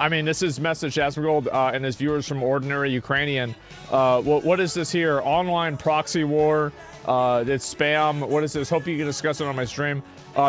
I mean, this is message to Asmongold and his viewers from Ordinary Ukrainian. What is this here? Online proxy war. It's spam. What is this? Hope you can discuss it on my stream.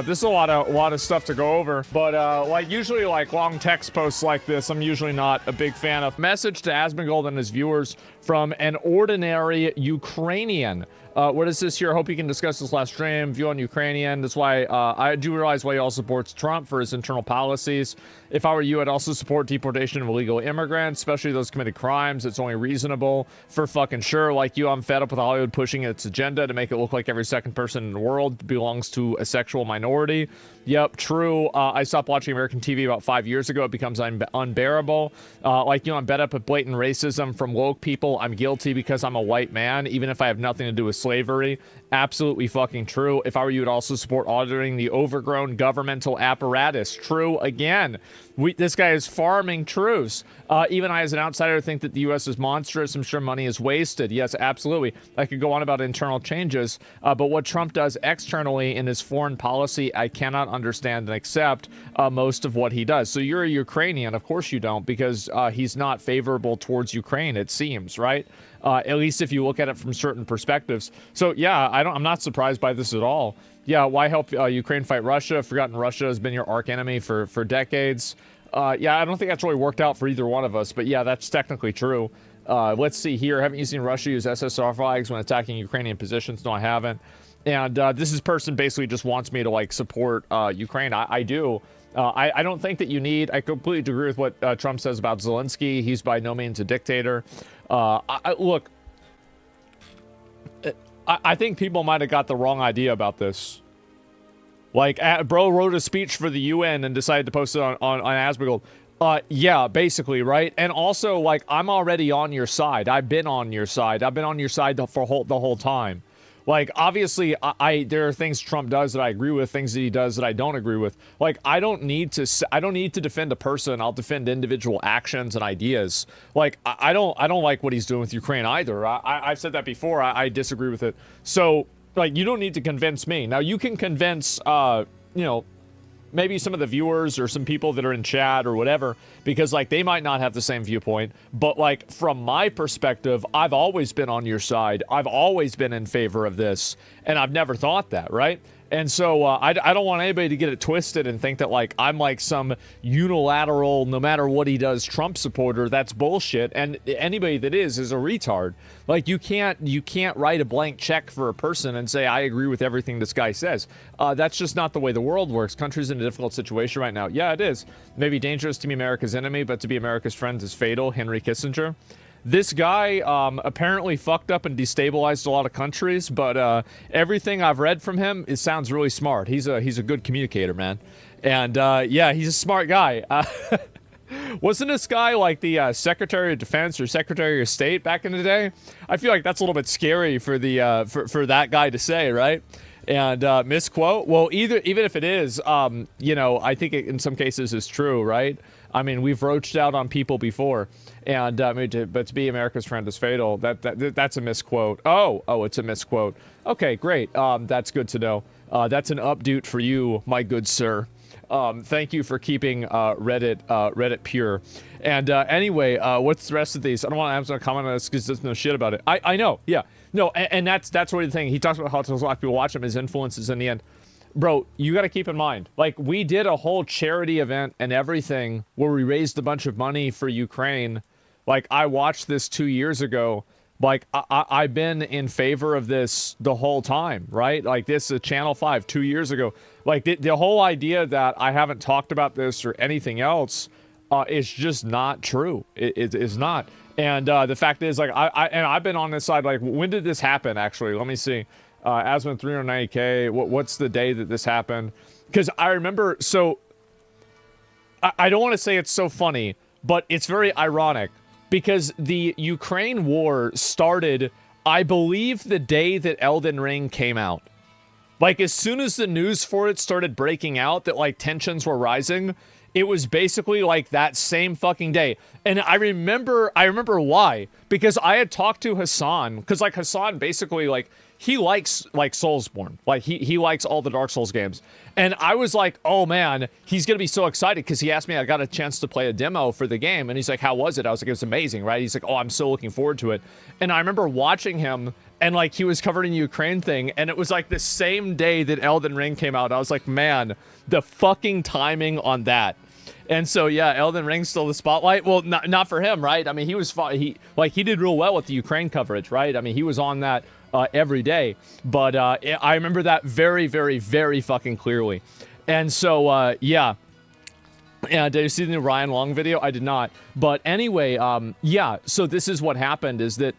This is a lot of stuff to go over, but like usually like long text posts like this, I'm usually not a big fan of. Message to Asmongold and his viewers from an Ordinary Ukrainian. What is this here? I hope you can discuss this last stream. View on Ukrainian. That's why I do realize why he also supports Trump for his internal policies. If I were you, I'd also support deportation of illegal immigrants, especially those committed crimes. It's only reasonable for fucking sure. Like you, I'm fed up with Hollywood pushing its agenda to make it look like every second person in the world belongs to a sexual minority. Yep, true. I stopped watching American TV about 5 years ago. It becomes unbearable. Like you, I'm fed up with blatant racism from woke people. I'm guilty because I'm a white man, even if I have nothing to do with slavery. Absolutely fucking true. If I were you, would also support auditing the overgrown governmental apparatus. True again. This guy is farming truths. Even I, as an outsider, think that the U.S. is monstrous. I'm sure money is wasted. Yes, absolutely. I could go on about internal changes, but what Trump does externally in his foreign policy, I cannot understand and accept most of what he does. So you're a Ukrainian. Of course you don't, because he's not favorable towards Ukraine, it seems, right? At least if you look at it from certain perspectives. So yeah, I'm not surprised by this at all. Yeah, why help Ukraine fight Russia? Forgotten Russia has been your arch enemy for decades. Yeah, I don't think that's really worked out for either one of us, but yeah, that's technically true. Let's see here. Haven't you seen Russia use SSR flags when attacking Ukrainian positions? No, I haven't. And this person basically just wants me to like support Ukraine. I do. I don't think that you need. I completely agree with what Trump says about Zelensky. He's by no means a dictator. Look, I think people might have got the wrong idea about this. Like, bro wrote a speech for the UN and decided to post it on Asmongold. Yeah, basically, right? And also, like, I'm already on your side. I've been on your side. I've been on your side the whole time. Like, obviously, there are things Trump does that I agree with, things that he does that I don't agree with. Like, I don't need to defend a person. I'll defend individual actions and ideas. Like, I don't like what he's doing with Ukraine either. I've said that before. I disagree with it. So, like, you don't need to convince me. Now, you can convince, you know, maybe some of the viewers or some people that are in chat or whatever, because like they might not have the same viewpoint, but like from my perspective, I've always been on your side. I've always been in favor of this, and I've never thought that, right? And so I don't want anybody to get it twisted and think that like I'm like some unilateral, no matter what he does, Trump supporter. That's bullshit. And anybody that is a retard. Like you can't write a blank check for a person and say I agree with everything this guy says. That's just not the way the world works. Country's in a difficult situation right now. Yeah, it is. Maybe dangerous to be America's enemy, but to be America's friend is fatal. Henry Kissinger. This guy apparently fucked up and destabilized a lot of countries, but everything I've read from him, it sounds really smart. He's a good communicator, man. And yeah, he's a smart guy. Wasn't this guy like the Secretary of Defense or Secretary of State back in the day? I feel like that's a little bit scary for the for that guy to say, right? And misquote. Well, even if it is, you know, I think it in some cases is true, right? I mean, we've roached out on people before, and but to be America's friend is fatal. That's a misquote. Oh, it's a misquote. Okay, great. That's good to know. That's an update for you, my good sir. Thank you for keeping Reddit pure. And anyway, what's the rest of these? I don't want to comment on this because there's no shit about it. I know, yeah, no, and that's really the thing. He talks about how a lot of people watch him, his influences in the end. Bro, you got to keep in mind, like, we did a whole charity event and everything where we raised a bunch of money for Ukraine. Like, I watched this 2 years ago. Like, I've been in favor of this the whole time, right? Like, this is Channel 5 2 years ago. Like, the whole idea that I haven't talked about this or anything else is just not true. It is not. And the fact is, like, I've been on this side. Like, when did this happen, actually? Let me see. Asmon 390K, what's the day that this happened? Because I remember, so, I don't want to say it's so funny, but it's very ironic, because the Ukraine war started, I believe, the day that Elden Ring came out. Like, as soon as the news for it started breaking out, that, like, tensions were rising, it was basically, like, that same fucking day. And I remember why, because I had talked to Hassan, because, like, Hassan basically, like, he likes like Soulsborne. Like he likes all the Dark Souls games. And I was like, oh man, he's gonna be so excited because he asked me, I got a chance to play a demo for the game, and he's like, how was it? I was like, it was amazing, right? He's like, oh, I'm so looking forward to it. And I remember watching him, and like he was covered in the Ukraine thing, and it was like the same day that Elden Ring came out. I was like, man, the fucking timing on that. And so yeah, Elden Ring stole the spotlight. Well, not for him, right? I mean, he did real well with the Ukraine coverage, right? I mean, he was on that every day. But I remember that very, very, very fucking clearly. And so yeah. Yeah, did you see the new Ryan Long video? I did not. But anyway, yeah, so this is what happened is that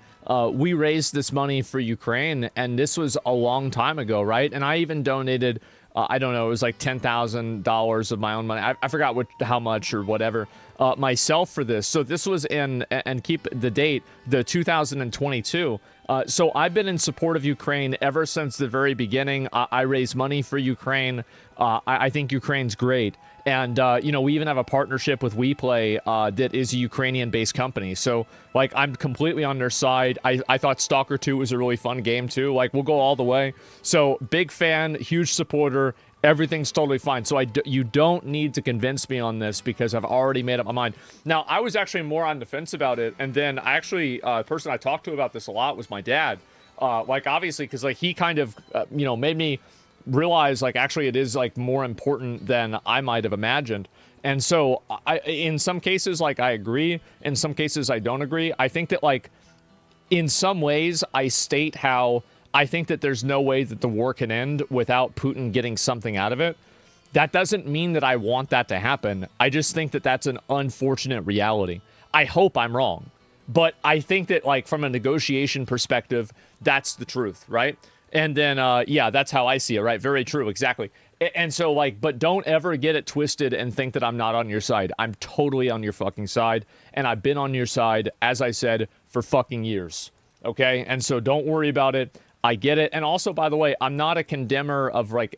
we raised this money for Ukraine, and this was a long time ago, right? And I even donated, I don't know, it was like $10,000 of my own money. I forgot how much or whatever, myself for this. So this was in, and keep the date, the 2022. So I've been in support of Ukraine ever since the very beginning. I raise money for Ukraine. I think Ukraine's great. And, you know, we even have a partnership with WePlay that is a Ukrainian-based company. So, like, I'm completely on their side. I thought Stalker 2 was a really fun game, too. Like, we'll go all the way. So, big fan, huge supporter. Everything's totally fine. So, you don't need to convince me on this because I've already made up my mind. Now, I was actually more on the fence about it. And then, the person I talked to about this a lot was my dad. Like, obviously, because, like, he kind of, you know, made me realize like actually it is like more important than I might have imagined. And so in some cases like I agree, in some cases I don't agree. I think that like in some ways I state how I think that there's no way that the war can end without Putin getting something out of it. That doesn't mean that I want that to happen. I just think that that's an unfortunate reality. I hope I'm wrong, but I think that like from a negotiation perspective, that's the truth, right? And then, yeah, that's how I see it, right? Very true, exactly. And so, like, but don't ever get it twisted and think that I'm not on your side. I'm totally on your fucking side, and I've been on your side, as I said, for fucking years, okay? And so don't worry about it. I get it. And also, by the way, I'm not a condemner of, like,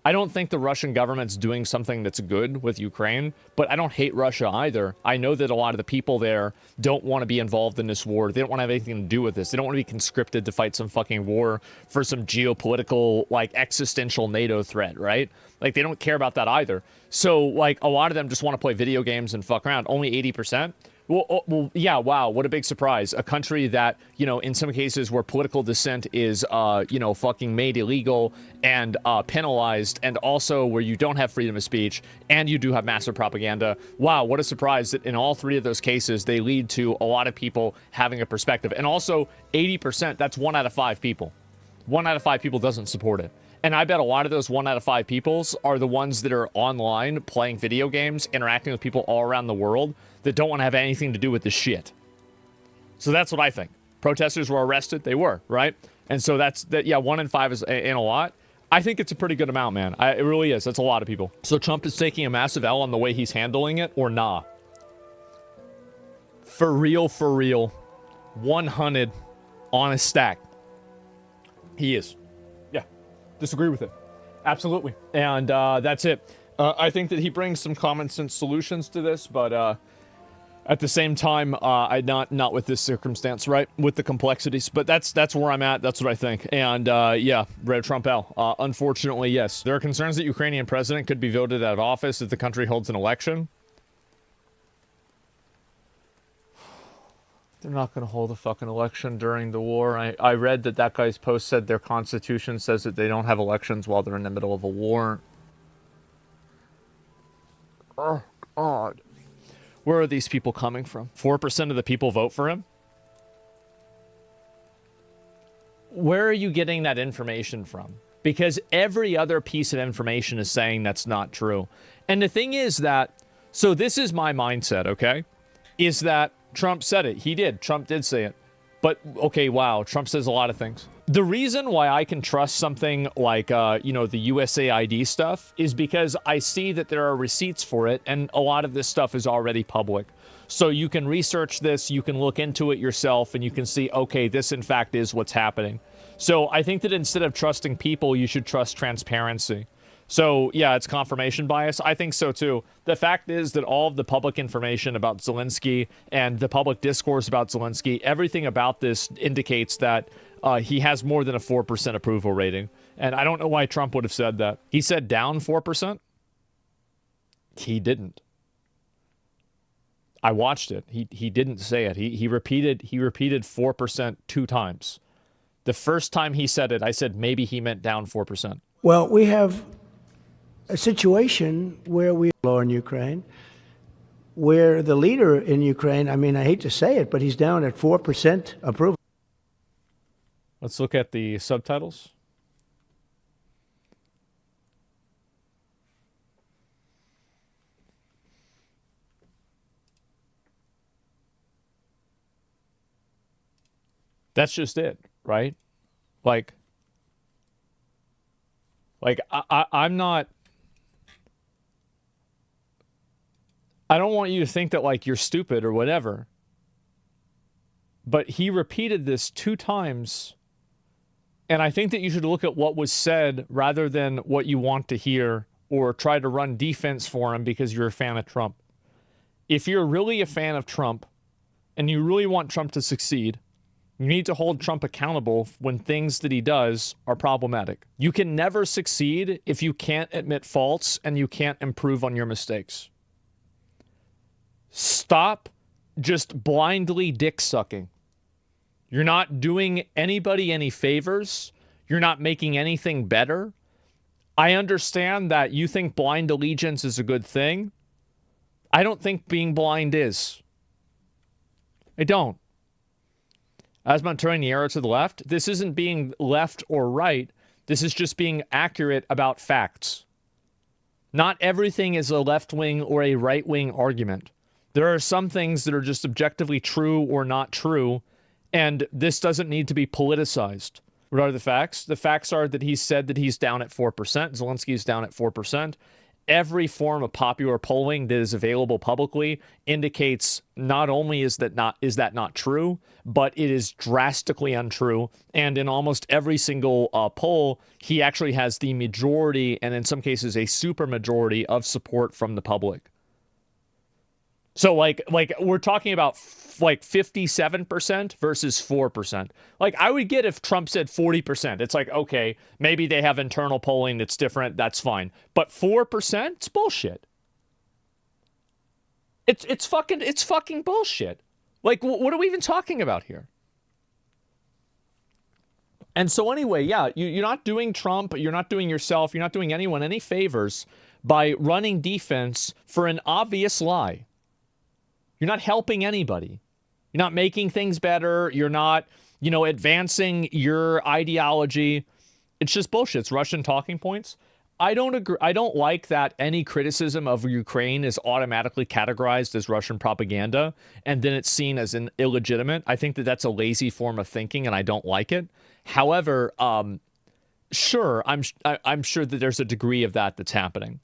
I don't think the Russian government's doing something that's good with Ukraine, but I don't hate Russia either. I know that a lot of the people there don't want to be involved in this war. They don't want to have anything to do with this. They don't want to be conscripted to fight some fucking war for some geopolitical, like, existential NATO threat, right? Like, they don't care about that either. So, like, a lot of them just want to play video games and fuck around. Only 80%? Well, yeah, wow, what a big surprise. A country that, you know, in some cases where political dissent is, you know, fucking made illegal and penalized, and also where you don't have freedom of speech, and you do have massive propaganda. Wow, what a surprise that in all three of those cases, they lead to a lot of people having a perspective. And also, 80%, that's 1 out of 5 people. 1 out of 5 people doesn't support it. And I bet a lot of those 1 out of 5 peoples are the ones that are online playing video games, interacting with people all around the world that don't want to have anything to do with this shit. So that's what I think. Protesters were arrested. They were, right? And so that's, yeah, 1 in 5 is in a lot. I think it's a pretty good amount, man. It really is. That's a lot of people. So Trump is taking a massive L on the way he's handling it, or nah? For real, 100 on a stack. He is. Disagree with it. Absolutely. And that's it. I think that he brings some common sense solutions to this, but at the same time, not with this circumstance, right? With the complexities. But that's where I'm at. That's what I think. And yeah, Red Trump L. Unfortunately, yes. There are concerns that Ukrainian president could be voted out of office if the country holds an election. They're not going to hold a fucking election during the war. I read that guy's post said their constitution says that they don't have elections while they're in the middle of a war. Oh, God. Where are these people coming from? 4% of the people vote for him? Where are you getting that information from? Because every other piece of information is saying that's not true. And the thing is that, so this is my mindset, okay? Is that Trump said it. He did. Trump did say it. But, okay, wow. Trump says a lot of things. The reason why I can trust something like, you know, the USAID stuff is because I see that there are receipts for it, and a lot of this stuff is already public. So you can research this, you can look into it yourself, and you can see, okay, this in fact is what's happening. So I think that instead of trusting people, you should trust transparency. So, yeah, it's confirmation bias. I think so, too. The fact is that all of the public information about Zelensky and the public discourse about Zelensky, everything about this indicates that he has more than a 4% approval rating. And I don't know why Trump would have said that. He said down 4%. He didn't. I watched it. He didn't say it. He repeated 4% 2 times. The first time he said it, I said maybe he meant down 4%. Well, we have a situation where we law in Ukraine, where the leader in Ukraine, I mean, I hate to say it, but he's down at 4% approval. Let's look at the subtitles. That's just it, right? Like I'm not, I don't want you to think that like you're stupid or whatever. But he repeated this 2 times. And I think that you should look at what was said rather than what you want to hear or try to run defense for him because you're a fan of Trump. If you're really a fan of Trump and you really want Trump to succeed, you need to hold Trump accountable when things that he does are problematic. You can never succeed if you can't admit faults and you can't improve on your mistakes. Stop just blindly dick sucking. You're not doing anybody any favors. You're not making anything better. I understand that you think blind allegiance is a good thing. I don't think being blind is. I don't. Asmongold turning the arrow to the left. This isn't being left or right. This is just being accurate about facts. Not everything is a left-wing or a right-wing argument. There are some things that are just objectively true or not true, and this doesn't need to be politicized. What are the facts? The facts are that he said that he's down at 4%. Zelensky is down at 4%. Every form of popular polling that is available publicly indicates not only is that not true, but it is drastically untrue. And in almost every single poll, he actually has the majority, and in some cases a super majority of support from the public. So like we're talking about like 57% versus 4%. Like I would get if Trump said 40%. It's like, okay, maybe they have internal polling that's different. That's fine. But 4%, it's bullshit. It's fucking bullshit. Like what are we even talking about here? And so anyway, yeah, you're not doing Trump, you're not doing yourself, you're not doing anyone any favors by running defense for an obvious lie. You're not helping anybody. You're not making things better. You're not, advancing your ideology. It's just bullshit. It's Russian talking points. I don't agree. I don't like that any criticism of Ukraine is automatically categorized as Russian propaganda and then it's seen as an illegitimate. I think that that's a lazy form of thinking and I don't like it. However, sure, I'm sure that there's a degree of that that's happening.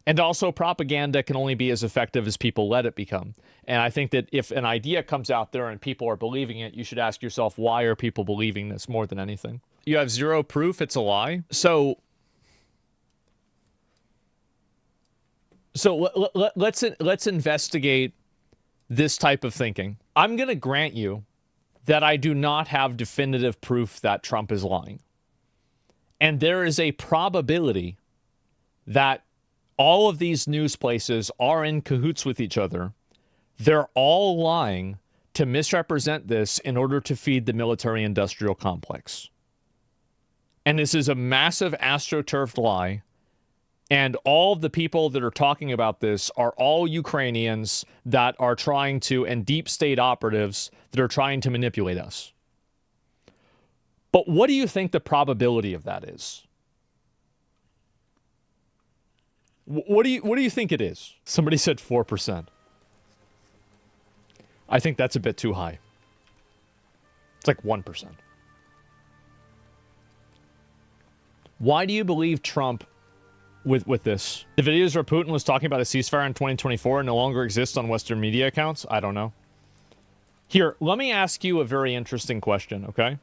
And also, propaganda can only be as effective as people let it become. And I think that if an idea comes out there and people are believing it, you should ask yourself, why are people believing this more than anything? You have zero proof it's a lie. So let's investigate this type of thinking. I'm going to grant you that I do not have definitive proof that Trump is lying. And there is a probability that all of these news places are in cahoots with each other. They're all lying to misrepresent this in order to feed the military-industrial complex. And this is a massive astroturfed lie. And all of the people that are talking about this are all Ukrainians that are trying to, and deep state operatives that are trying to manipulate us. But what do you think the probability of that is? What do you think it is? Somebody said 4%. I think that's a bit too high. It's like 1%. Why do you believe Trump with this? The videos where Putin was talking about a ceasefire in 2024 no longer exist on Western media accounts? I don't know. Here, let me ask you a very interesting question, okay?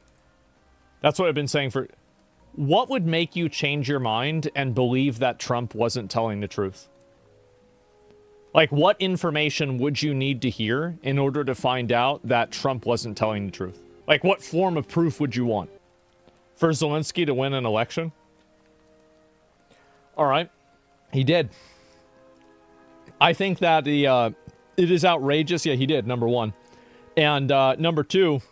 That's what I've been saying for... What would make you change your mind and believe that Trump wasn't telling the truth? Like, what information would you need to hear in order to find out that Trump wasn't telling the truth? Like, what form of proof would you want? For Zelensky to win an election? All right. He did. I think that it is outrageous. Yeah, he did, number one. And number two,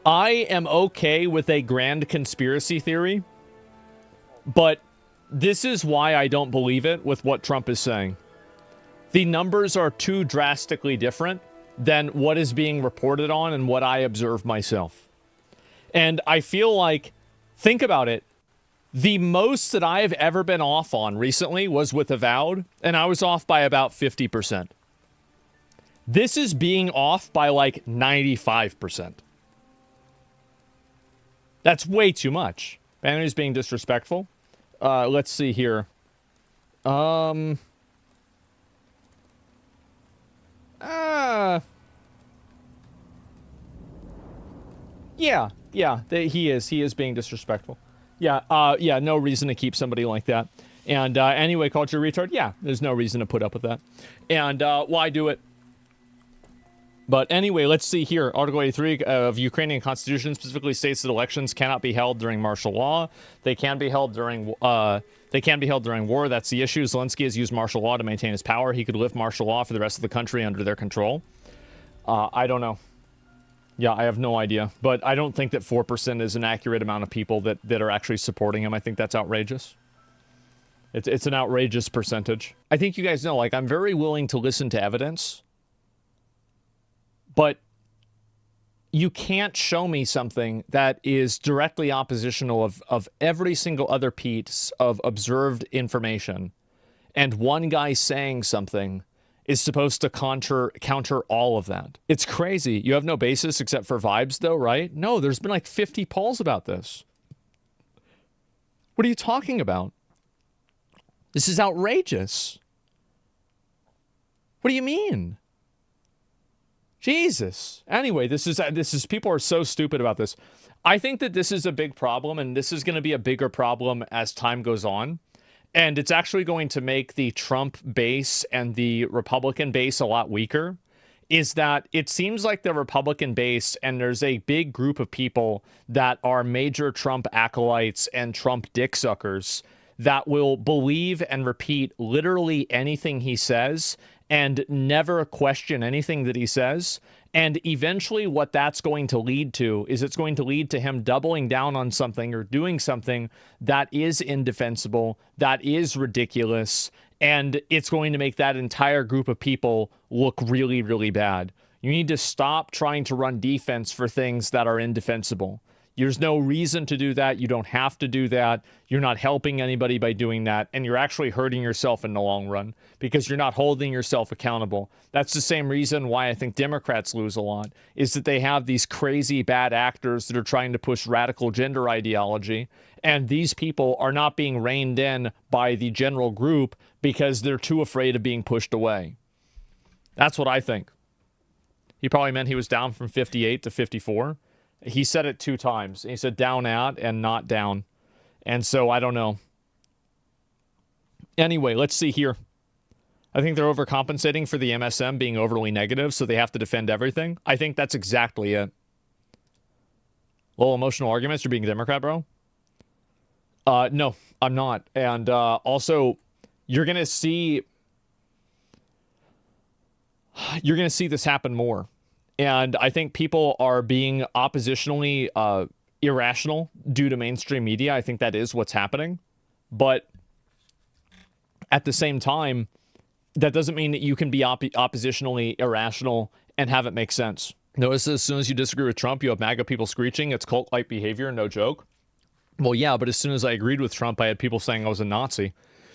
I am okay with a grand conspiracy theory, but this is why I don't believe it with what Trump is saying. The numbers are too drastically different than what is being reported on and what I observe myself. And I feel like, think about it, the most that I have ever been off on recently was with Avowed, and I was off by about 50%. This is being off by like 95%. That's way too much. Banner's being disrespectful. Let's see here. Yeah, he is being disrespectful. Yeah, no reason to keep somebody like that. And anyway, culture retard, yeah, there's no reason to put up with that. And why do it? But anyway, let's see here. Article 83 of Ukrainian Constitution specifically states that elections cannot be held during martial law. They can be held during war. That's the issue. Zelensky has used martial law to maintain his power. He could lift martial law for the rest of the country under their control. I don't know. Yeah, I have no idea. But I don't think that 4% is an accurate amount of people that are actually supporting him. I think that's outrageous. It's an outrageous percentage. I think you guys know, like, I'm very willing to listen to evidence. But you can't show me something that is directly oppositional of every single other piece of observed information. And one guy saying something is supposed to counter all of that. It's crazy. You have no basis except for vibes, though, right? No, there's been like 50 polls about this. What are you talking about? This is outrageous. What do you mean? Jesus. Anyway, this is people are so stupid about this. I think that this is a big problem, and this is going to be a bigger problem as time goes on. And it's actually going to make the Trump base and the Republican base a lot weaker. Is that it seems like the Republican base, and there's a big group of people that are major Trump acolytes and Trump dicksuckers that will believe and repeat literally anything he says and never question anything that he says. And eventually what that's going to lead to is it's going to lead to him doubling down on something or doing something that is indefensible, that is ridiculous, and it's going to make that entire group of people look really, really bad. You need to stop trying to run defense for things that are indefensible. There's no reason to do that. You don't have to do that. You're not helping anybody by doing that. And you're actually hurting yourself in the long run because you're not holding yourself accountable. That's the same reason why I think Democrats lose a lot, is that they have these crazy bad actors that are trying to push radical gender ideology. And these people are not being reined in by the general group because they're too afraid of being pushed away. That's what I think. He probably meant he was down from 58 to 54. He said it 2 times. He said down at and not down. And so I don't know. Anyway, let's see here. I think they're overcompensating for the MSM being overly negative, so they have to defend everything. I think that's exactly it. Little emotional arguments. You're being a Democrat, bro? No, I'm not. And also, you're going to see this happen more. And I think people are being oppositionally irrational due to mainstream media. I think that is what's happening. But at the same time, that doesn't mean that you can be oppositionally irrational and have it make sense. Notice as soon as you disagree with Trump, you have MAGA people screeching. It's cult-like behavior, no joke. Well, yeah, but as soon as I agreed with Trump, I had people saying I was a Nazi.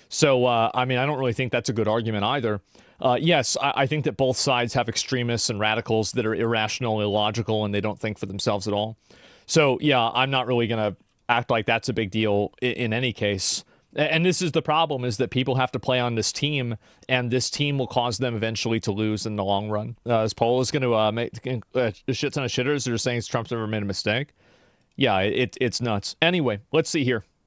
So, I mean, I don't really think that's a good argument either. Yes, I think that both sides have extremists and radicals that are irrational, illogical, and they don't think for themselves at all. So, yeah, I'm not really going to act like that's a big deal in any case. And this is the problem, is that people have to play on this team, and this team will cause them eventually to lose in the long run. This poll is going to make a shit ton of shitters that are saying Trump's never made a mistake. Yeah, it's nuts. Anyway, let's see here.